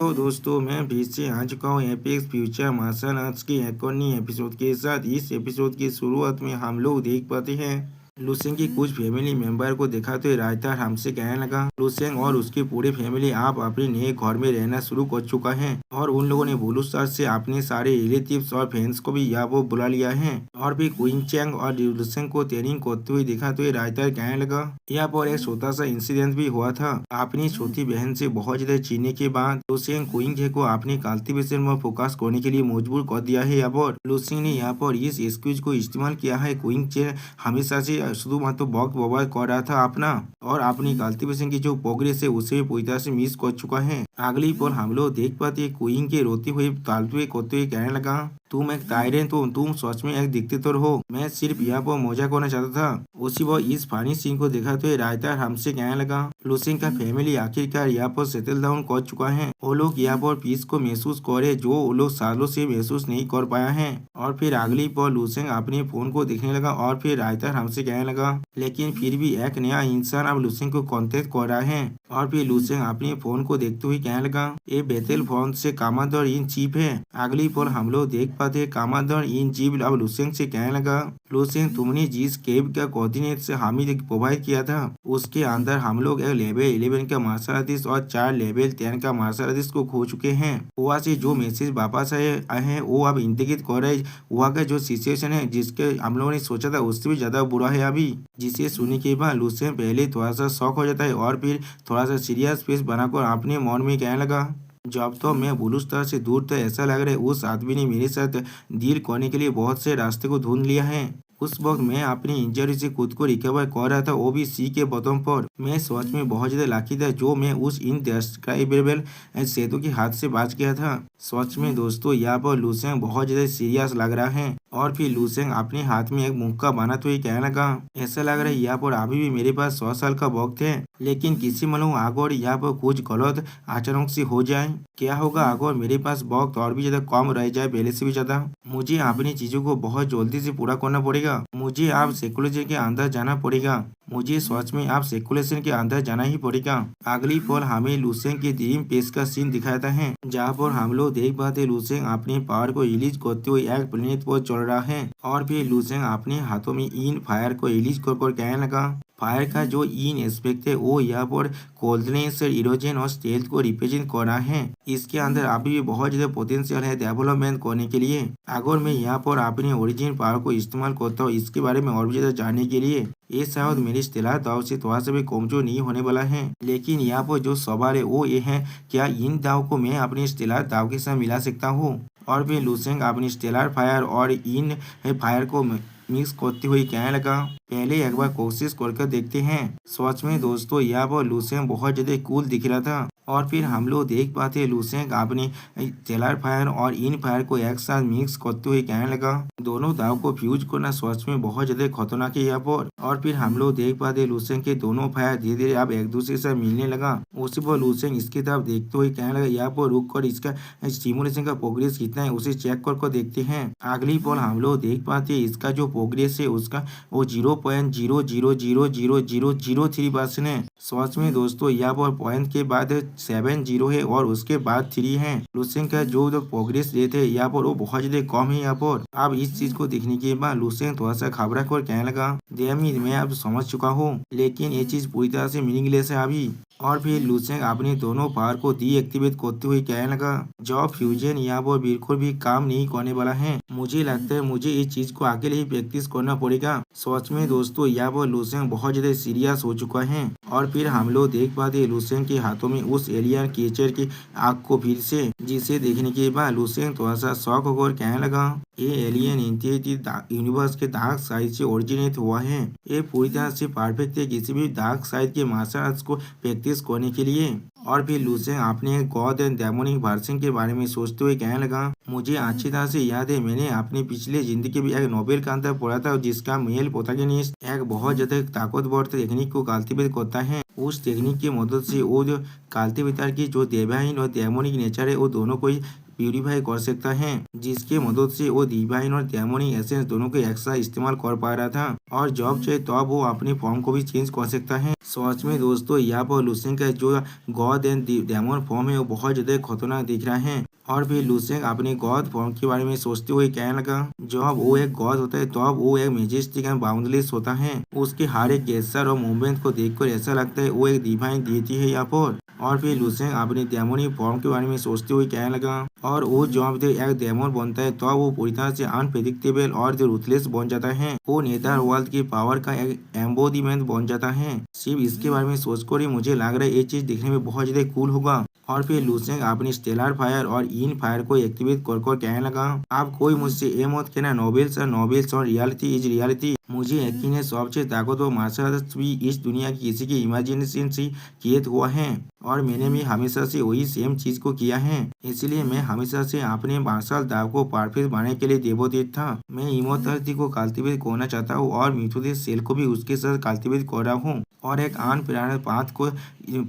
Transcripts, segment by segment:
तो दोस्तों मैं फिर से आ चुका हूँ एपेक्स फ्यूचर मार्शल आर्ट्स के एक और नई एपिसोड के साथ। इस एपिसोड की शुरुआत में हम लोग देख पाते हैं लुसेंग की कुछ फैमिली मेंबर को देखा तो रायता हमसे कहने लगा लुसेंग और उसकी पूरी फैमिली आप अपने नए घर में रहना शुरू कर चुका है और उन लोगों ने बुलूस्टार से अपने सारे रिलेटिव्स और फ्रेंड्स को भी यहाँ वो बुला लिया है और भी क्वीन चैंग और लुसेंग को ट्रेनिंग करते हुए देखा तो रायता कहने लगा यहाँ पर एक छोटा सा इंसिडेंट भी हुआ था। अपनी छोटी बहन से बहुत ज्यादा चीने के बाद लुसेंग क्वीन चे को अपने कल्टीवेशन में फोकस करने के लिए मजबूर कर दिया है। यहाँ पर लुसेंग ने यहाँ पर इस एक्सक्यूज को इस्तेमाल किया है। क्वीन चे हमेशा से शुधुमात्र बक बवाल कर रहा था अपना और अपनी कल्टीवेशन की जो प्रोग्रेस है उसे भी पूरी तरह से मिस कर चुका है। अगली पल हम लोग देख पाते क्वीन के रोते हुए तालते हुए करते हुए कहने लगा तुम एक टायरेंट हो, तुम सच में एक डिक्टेटर हो, मैं सिर्फ यहाँ पर मजा करना चाहता था। उसी वो इस फानी सीन को देखा तो रायता हमसे कहने लगा लुसेंग का फैमिली आखिरकार यहाँ पर सेटल डाउन कर चुका है। वो लोग यहाँ पर पीस को महसूस करे जो वो लोग सालों से महसूस नहीं कर पाया है। और फिर अगली पर लुसेंग अपने फोन को देखने लगा और फिर रायता हमसे कहने लगा लेकिन फिर भी एक नया इंसान अब लुसेंग को कॉन्टेक्ट कर रहा है। और फिर लुसेंग अपने फोन को देखते हुए कहने लगा ये बेथेल फोन से कमांडर इन चीफ है। अगली पल हम लोग देख पाते कमांडर इन चीफ अब लुसेंग से कहने लगा लुसेंग तुमने जिस केव का कोऑर्डिनेट से हमें प्रोवाइड किया था उसके अंदर हम लोग एक लेवल 11 का मार्शल आर्टिस्ट और 4 लेवल 10 का मार्शल आर्टिस्ट को खो चुके हैं। वहाँ से जो मैसेज वापस आए हैं वो अब इंडिकेट कर रहे वहाँ का जो सिचुएशन है जिसके हम लोगों ने सोचा था उससे भी ज्यादा बुरा है अभी। जिसे सुनने के बाद लुसेंग पहले थोड़ा सा शॉक हो जाता है और फिर थोड़ा सा सीरियस फेस बनाकर अपने मन में कहने लगा जब तो मैं बुलूस्टार से दूर था ऐसा लग रहा है उस आदमी ने मेरे साथ डील करने के लिए बहुत से रास्ते को ढूंढ लिया है। उस वक्त मैं अपनी इंजरी से खुद को रिकवर कर रहा था वो भी सी के बटन पर। मैं सच में बहुत ज्यादा लाकी था जो मैं उस इनडेस्क्राइबेबल सेतु के हाथ से बच गया था। सच में दोस्तों यहाँ पर लुसेंग बहुत ज्यादा सीरियस लग रहा है। और फिर लुसेंग अपने हाथ में एक मुक्का बनाते हुए कहने लगा ऐसा लग रहा है यहाँ पर अभी भी मेरे पास 100 साल का वक्त है लेकिन किसी मालूम अगर यहाँ पर कुछ गलत अचानक से हो जाए क्या होगा अगर मेरे पास वक्त और भी ज्यादा कम रह जाए पहले से भी ज्यादा। मुझे अपनी चीजों को बहुत जल्दी से पूरा करना पड़ेगा। मुझे अब साइकोलॉजी के अंदर जाना पड़ेगा। मुझे सच में आप सेकुलेशन के अंदर जाना ही पड़ेगा। अगली पल हमें लुसेंग के ड्रीम पेस का सीन दिखाता है जहाँ पर हम लोग देख पाते लुसेंग अपने पावर को रिलीज करते हुए एक प्लेनेट पर चल रहा है और फिर लुसेंग अपने हाथों में इन फायर को रिलीज कर कहने लगा फायर का जो इन एस्पेक्ट है वो यहाँ पर कोल्डनेस इरोजन और स्टेल्थ को रिप्रेजेंट कर रहा है। इसके अंदर अभी भी बहुत ज्यादा पोटेंशियल है डेवलपमेंट करने के लिए। अगर मैं यहाँ पर अपने ओरिजिन पावर को इस्तेमाल करता हूँ इसके बारे में और भी ज्यादा जानने के लिए ये शायद मेरी स्टेलर दाव से थोड़ा सा भी कमजोर नहीं होने वाला है। लेकिन यहाँ पर जो सवाल है वो ये है क्या इन दाव को मैं अपने स्टेलर दाव के साथ मिला सकता हूँ। और फिर लुसेंग अपनी स्टेलर फायर और इन फायर को मिक्स करते हुए कहने लगा पहले एक बार कोशिश करके देखते हैं। सच में दोस्तों यहाँ पर लुसेंग बहुत ज्यादा कूल दिख रहा था। और फिर हम लोग देख पाते लुसेंग अपने स्टेलर फायर और इन फायर को एक साथ मिक्स करते हुए कहने लगा दोनों दाव को फ्यूज करना सच में बहुत ज्यादा खतरनाक है यहाँ पर। और फिर हम लोग देख पाते लुसेंग के दोनों फायर धीरे धीरे अब एक दूसरे से मिलने लगा। उसी पर लुसेंग इसकी तरफ देखते हुए कहने लगा यहाँ पर रुक कर इसका स्टिमुलेशन का प्रोग्रेस कितना है उसे चेक कर देखते हैं। अगली पल हम लोग देख पाते इसका जो प्रोग्रेस है उसका वो 0.000003% है। सच में दोस्तों यहाँ पर पॉइंट के बाद 70 है और उसके बाद 3 है। लुसेंग का जो प्रोग्रेस रेट है यहाँ पर वो बहुत ज्यादा कम है यहाँ पर। अब इस चीज को देखने के बाद लुसेंग थोड़ा सा घबरा कर कहने लगा मैं अब समझ चुका हूँ लेकिन ये चीज पूरी तरह से मीनिंगलेस है अभी। और फिर लुसेंग अपने दोनों पावर को डीएक्टिवेट करते हुए कहने लगा जो फ्यूजन यहाँ पर बिल्कुल भी काम नहीं करने वाला है। मुझे लगता है मुझे इस चीज को अकेले ही प्रैक्टिस करना पड़ेगा। सच में दोस्तों यहाँ पर लुसेंग बहुत ज्यादा सीरियस हो चुका है। और फिर हम लोग देख पाते लुसेंग के हाथों में उस एलियन क्रिएचर की आग को फिर से जिसे देखने के बाद लुसेंग थोड़ा सा शॉक होकर कहने लगा ये एलियन इंटिटी यूनिवर्स के डार्क साइड से ओरिजिनेट हुआ है। ये पूरी तरह से परफेक्ट है किसी भी डार्क साइड के मार्शल आर्ट्स को प्रैक्टिस करने के लिए। और फिर लुसेंग अपने गॉड एंड डेमोनिक वर्जन के बारे में सोचते हुए कहने लगा मुझे अच्छी तरह से याद है मैंने अपनी पिछले जिंदगी में एक नोबेल का अंदर पढ़ा था जिसका मेल प्रोटैगनिस्ट एक बहुत ज्यादा ताकतवर टेक्निक को कल्टीवेट करता है। उस टेक्निक की मदद से वो जो कल्टीवेटर की जो देवहीन और डेमोनिक नेचर है वो दोनों को प्यूरिफाई कर सकता है, जिसके मदद से वो डिवाइन और डेमोनिक एसेंस दोनों को एक साथ इस्तेमाल कर पा रहा था और जब चाहे तब वो अपनी फॉर्म को भी चेंज कर सकता है। सच में दोस्तों, यहाँ पर लुसेंग का जो गॉड एंड डेमन फॉर्म है वो बहुत ज्यादा खतरनाक दिख रहा है। और फिर लुसेंग अपने गॉड फॉर्म के बारे में सोचते हुए कहने लगा, जब वो एक गॉड होता है तब वो एक मेजेस्टिक एंड बाउंडलेस होता है। उसके हर एक गेस्चर और मूवमेंट को देखकर ऐसा लगता है वो एक डिवाइन डीटी है यहाँ पर। और फिर लुसेंग अपनी डेमोनिक फॉर्म के बारे में सोचते हुए कहने लगा, और वो जब एक डेमन बनता है तो वो पूरी तरह से अनप्रेडिक्टेबल और जो रूथलेस बन जाता है। वो नेदर वर्ल्ड की पावर का एक एम्बोडीमेंट बन जाता है। सिर्फ इसके बारे में सोचकर ही मुझे लग रहा है ये चीज दिखने में बहुत ज्यादा कूल होगा। और फिर लुसेंग अपनी स्टेलर फायर और इन फायर को एक्टिवेट कर कहने लगा, आप कोई मुझसे ये मत कहना नोबेल्स और रियलिटी इज रियलिटी। मुझे यकीन है सबसे ताकतवर मार्शल आर्ट्स भी इस दुनिया की किसी की इमेजिनेशन से क्रिएट हुआ है और मैंने भी हमेशा से वही सेम चीज को किया है। इसलिए मैं हमेशा से अपने मार्शल दाव को परफेक्ट बनाने के लिए देवोदित था। मैं इमोटलिटी को कल्टिवेट करना चाहता हूँ और मिथुदित सेल को भी उसके साथ कल्टिवेट कर रहा हूँ और एक अनप्रेरणित पाथ को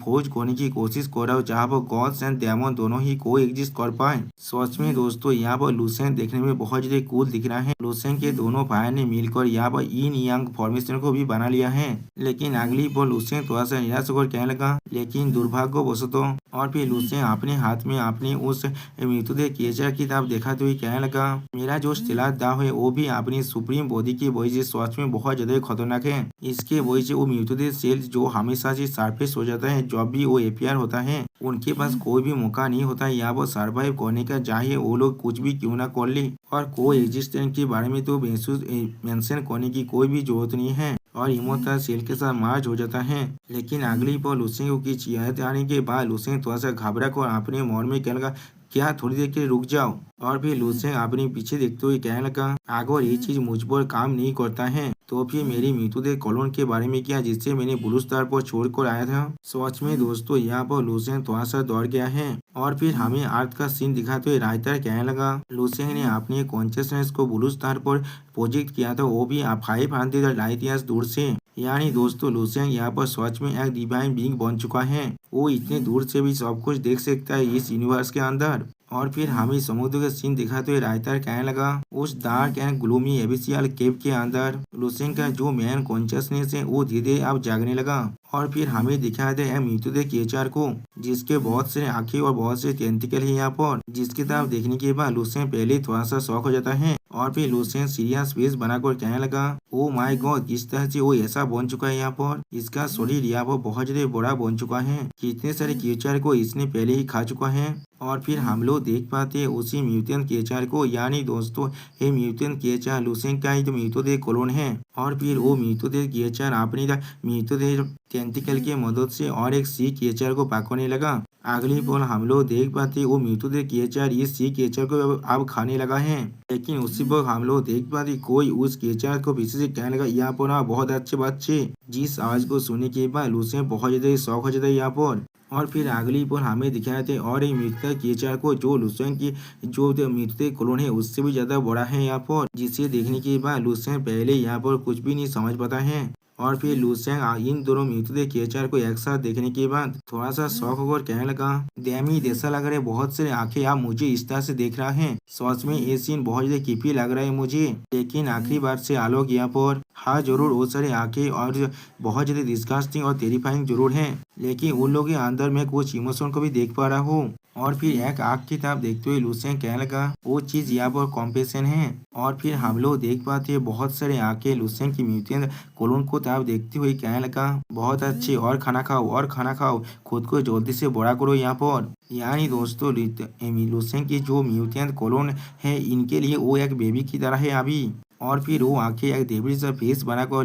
खोज करने की कोशिश कर रहा हूँ जहाँ पर गॉड्स एंड डेमन दोनों ही को एग्जिस्ट कर पाए। सच में दोस्तों, यहाँ पर लुसेंग देखने में बहुत ज्यादा कूल दिख रहा है। लुसेंग के दोनों भाई ने मिलकर यहाँ पर इन यंग फॉर्मेशन को भी बना लिया है। लेकिन अगली पर लुसेंग थोड़ा सा निराश होकर कहने लगा, लेकिन दुर्भाग्यवशतः। और फिर लुसेंग अपने हाथ में अपनी उस मृतदेह केचर की तरफ दिखाते हुए कहने लगा, मेरा जो स्टेलर दाव है वो भी अपनी सुप्रीम बॉडी की वजह से सच में बहुत ज्यादा खतरनाक है। इसके वजह से वो मृतदेह सेल जो हमेशा से सरफेस हो जाता है जब भी वो एपीआर होता है, उनके पास कोई भी मौका नहीं होता यहाँ पर सर्वाइव करने का, चाहे वो लोग कुछ भी क्यों ना कर ले। और को एग्जिस्टेंस के बारे में तो मेंशन करने की कोई भी जरूरत नहीं है और इमोटल सेल के साथ मार्च हो जाता है। लेकिन अगली पर लुसेंग की चिढ़ आने के बाद लुसेंग थोड़ा सा घबरा कर अपने मन में कहने लगा, क्या थोड़ी देर के लिए रुक जाओ। और फिर लुसेंग अपने पीछे देखते हुए कहने लगा, अगर ये चीज मुझ पर काम नहीं करता है तो फिर मेरी मृतदेह कॉलोन के बारे में क्या, जिससे मैंने ब्लू स्टार पर छोड़कर आया था। सच में दोस्तों, यहाँ पर लुसेंग थोड़ा सा दौड़ गया है। और फिर हमें अर्थ का सीन दिखाते हुए राइटर कहने लगा, लुसेंग ने अपने कॉन्शियसनेस को ब्लू स्टार पर प्रोजेक्ट किया था, वो भी 500 लाइट ईयर्स दूर से। यानी दोस्तों, लुसेंग यहाँ पर सच में एक डिवाइन बीइंग बन चुका है। वो इतने दूर से भी सब कुछ देख सकता है इस यूनिवर्स के अंदर। और फिर हमें समुद्र का सीन दिखाते हुए राइटर कहने लगा, उस डार्क एंड ग्लूमी एबिसियल केव के अंदर लुसेंग का जो मैन कॉन्शियसनेस है वो धीरे अब जागने लगा। और फिर हमें दिखाया था मृतदेह केचर को, जिसके बहुत से आंखें और बहुत से टेंटिकल है यहाँ पर, जिसकी तरफ देखने के बाद लुसेंग पहले थोड़ा सा शॉक हो जाता है। और फिर लुसेंग सीरियस फेस बनाकर कहने लगा, ओ माय गॉड, किस तरह से वो ऐसा बन चुका है यहाँ पर। इसका शरीर यहाँ पर बहुत ज्यादा बड़ा बन चुका है, कितने सारे केचर को इसने पहले ही खा चुका है। और फिर हम लोग देख पाते हैं उसी म्यूटेंट केचर को, यानी दोस्तों ये म्यूटेंट केचर लुसेंग का ही तो मृतदेह क्लोन है। और फिर वो मृतदेह केचर अपनी मृतदेह टेंटिकल की मदद से और एक सी केचर को पकड़ने लगा। अगली पल हम लोग देख पाते वो मृतदेह केचर इस सी केचर को अब खाने लगा है। लेकिन उसी पर हम लोग देख पाते कोई उस केचर को पीछे से कहने लगा, यहाँ पर ना बहुत अच्छे बच्चे। जिस आवाज को सुनने के बाद लुसेंग बहुत ज्यादा शौक हो जाता है यहाँ पर। और फिर अगली पर हमें दिखाए थे और एक मृतदेह केचर को जो लुसेंग की जो मृतदेह क्लोन है उससे भी ज्यादा बड़ा है यहाँ पर, जिसे देखने के बाद लुसेंग पहले यहाँ पर कुछ भी नहीं समझ पाता है। और फिर लुसेंग इन दोनों मृतदेह केचर को एक साथ देखने के बाद थोड़ा सा शौक होकर कहने लगा, डैमी ऐसा लग रहा है बहुत सारे आंखें आप मुझे इस तरह से देख रहा है। सच में ये सीन बहुत ज्यादा क्रीपी लग रहा है मुझे। लेकिन आखिरी बार से आलोक यहाँ पर, हाँ जरूर वो सारे आंखें और बहुत ज्यादा डिस्गस्टिंग और टेरिफाइंग जरूर है, लेकिन उन लोगों के अंदर मैं कुछ इमोशन को भी देख पा रहा हूँ। और फिर एक आग की तरफ देखते हुए लुसेंग कहने लगा, वो चीज यहाँ पर कॉम्पेशन है। और फिर हम लोग देख पाते हैं बहुत सारे आंखें लुसेंग की म्यूटेंट क्लोन को तरफ देखते हुए कहने लगा, बहुत अच्छे, और खाना खाओ और खाना खाओ, खुद को जल्दी से बड़ा करो यहाँ पर। यानी दोस्तों लुसेंग की जो म्यूटेंट क्लोन है इनके लिए वो एक बेबी की तरह है अभी। और फिर वो आंखें एक डेविल सा फेस बनाकर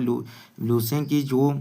लुसेंग की जो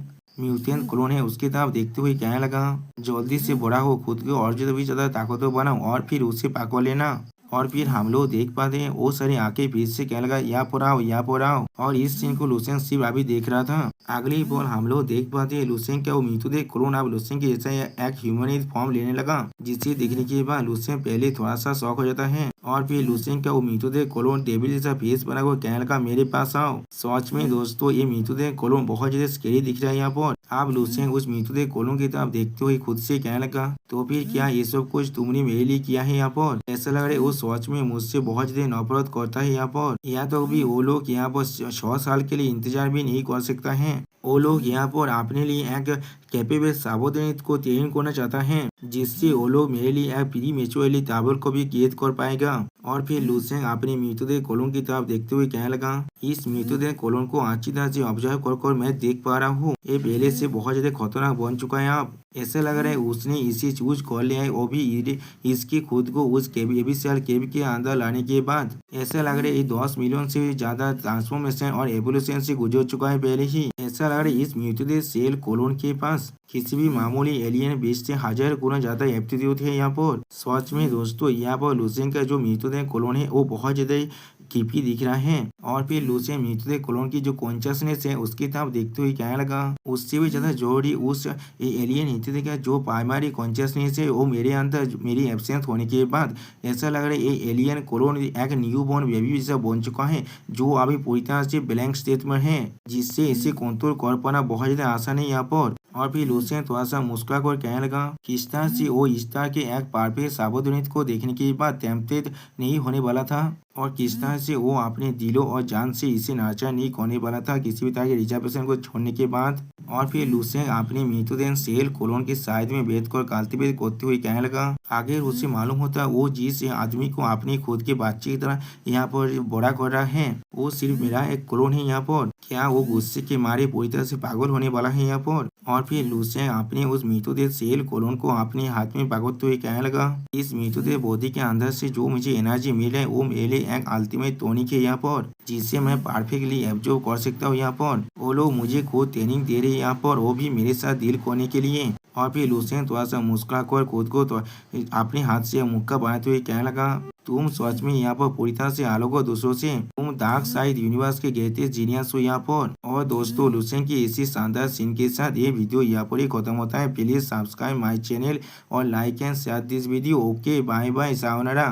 म्यूटेंट क्लोन है उसकी तरफ देखते हुए कहने लगा, जल्दी से बड़ा हो, खुद को और भी ज्यादा ताकतवर बनाओ और फिर उसे पकड़ लेना। और फिर हम लोग देख पाते हैं वो सारी आंखें फिर से कहने लगा, यहाँ पर आओ यहाँ पर आओ। और इस सीन को लुसेंग सिर्फ अभी देख रहा था। अगली पल हम लोग देख पाते हैं लुसेंग का वो मृतदेह क्लोन अब लुसेंग के जैसा एक ह्यूमनॉइड फॉर्म लेने लगा, जिसे देखने के बाद लुसेंग पहले थोड़ा सा शॉक हो जाता है। और फिर लुसेंग का वो मृतदेह क्लोन डेविल जैसा फेस बनाकर कहने लगा, मेरे पास आओ। सच में दोस्तों ये मृतदेह क्लोन बहुत ज्यादा स्केरी दिख रहा है यहाँ पर। अब लुसेंग उस मृतदेह कोलोन की तरफ देखते हुए खुद से कहने लगा, तो फिर क्या ये सब कुछ तुमने मेरे लिए किया है यहाँ पर? ऐसा लग रहा है वो सच में मुझसे बहुत ज्यादा नफरत करता है यहाँ पर। या तो अभी वो लोग यहाँ पर 100 साल के लिए इंतजार भी नहीं कर सकता है। वो लोग यहाँ पर अपने लिए एक कैपेबल सावधानी को ट्रेन करना चाहता है, जिससे वो लोग मेरे लिए एक प्री मेचुअली टावर को भी कैद कर पाएगा। और फिर लुसेंग अपने मृतदेह कोलोन की तरफ देखते हुए कहने लगा, इस मृतदेह कोलोन को अच्छी तरह से ऑब्जर्व कर मैं देख पा रहा हूँ, ये पहले से बहुत ज्यादा खतरनाक बन चुका है। अब ऐसा लग रहा है उसने इसे चूज कर लिया है, वो भी इसकी खुद को उस एबिसियल केव के अंदर लाने के बाद। ऐसा लग रहा है ये 10 मिलियन से ज्यादा ट्रांसफॉर्मेशन और एवोल्यूशन से गुजर चुका है पहले ही। ऐसा लग रहा है इस मृतदेह सेल कोलोन के पास किसी भी मामूली एलियन बीच से 1000 गुना ज्यादा एप्टीट्यूड है यहाँ पर। सच में दोस्तों, यहाँ पर लुसेंग का जो मृतदेह कोलोन है वो बहुत ज्यादा क्रीपी दिख रहा है। और फिर लुसेंग मृतदेह कोलोन की जो कॉन्शियसनेस है उसकी तरफ देखते हुए कहने लगा, उससे भी ज्यादा जरूरी उस एलियन मृतदेह का जो प्राइमरी कॉन्शियसनेस है वो मेरे अंदर मेरी एब्सेंस होने के बाद ऐसा लग रहा है ये एलियन कोलोन एक न्यू बॉर्न बेबी जैसा बन चुका है, जो अभी पूरी तरह से ब्लैंक स्टेट में है, जिससे इसे कंट्रोल कर पाना बहुत ज्यादा आसान है यहाँ पर। और फिर लुसेंग थोड़ा सा मुस्कुरा कर कहने लगा, किस तरह से वो स्टार के एक परफेक्ट सावधानी को देखने के बाद टेम्पटेड नहीं होने वाला था, और किस तरह से वो अपने दिलों और जान से इसे नाचा नहीं करने वाला था किसी भी तरह के रिजर्वेशन को छोड़ने के बाद। और फिर लुसेंग अपने मृतदेह सेल कोलोन के साइड में बैठकर कल्टीवेट करते हुए कहने लगा, अगर उसे मालूम होता वो जिस आदमी को अपने खुद के बच्चे की तरह यहाँ पर बड़ा कर रहा है वो सिर्फ मेरा एक क्लोन है यहाँ पर, क्या वो गुस्से के मारे पूरी तरह से पागल होने वाला है यहाँ पर। और फिर लुसेंग अपने उस मृतदेह सेल कोलोन को अपने हाथ में पकड़ते हुए कहने लगा, इस मृतदेह बॉडी के अंदर से जो मुझे एनर्जी मिले वो मेरे एक अल्टीमेट टॉनिक है यहाँ पर, जिससे मैं परफेक्टली एब्जॉर्ब कर सकता हूँ यहाँ पर। वो लोग मुझे खुद ट्रेनिंग दे रहे हैं यहाँ पर, वो भी मेरे साथ डील करने के लिए। और फिर लुसेंग थोड़ा सा मुस्कुरा कर खुद को तो अपने हाथ से मुक्का बनाते हुए कहने लगा, तुम सच में यहाँ पर पूरी तरह से अलग हो दूसरों से, तुम डार्क साइड यूनिवर्स के ग्रेटेस्ट जीनियस हो यहाँ पर। और दोस्तों, लुसेंग की इसी शानदार सीन के साथ ये वीडियो यहाँ पर ही खत्म होता है। प्लीज सब्सक्राइब माई चैनल और like and share this video. Okay, bye bye, sayonara.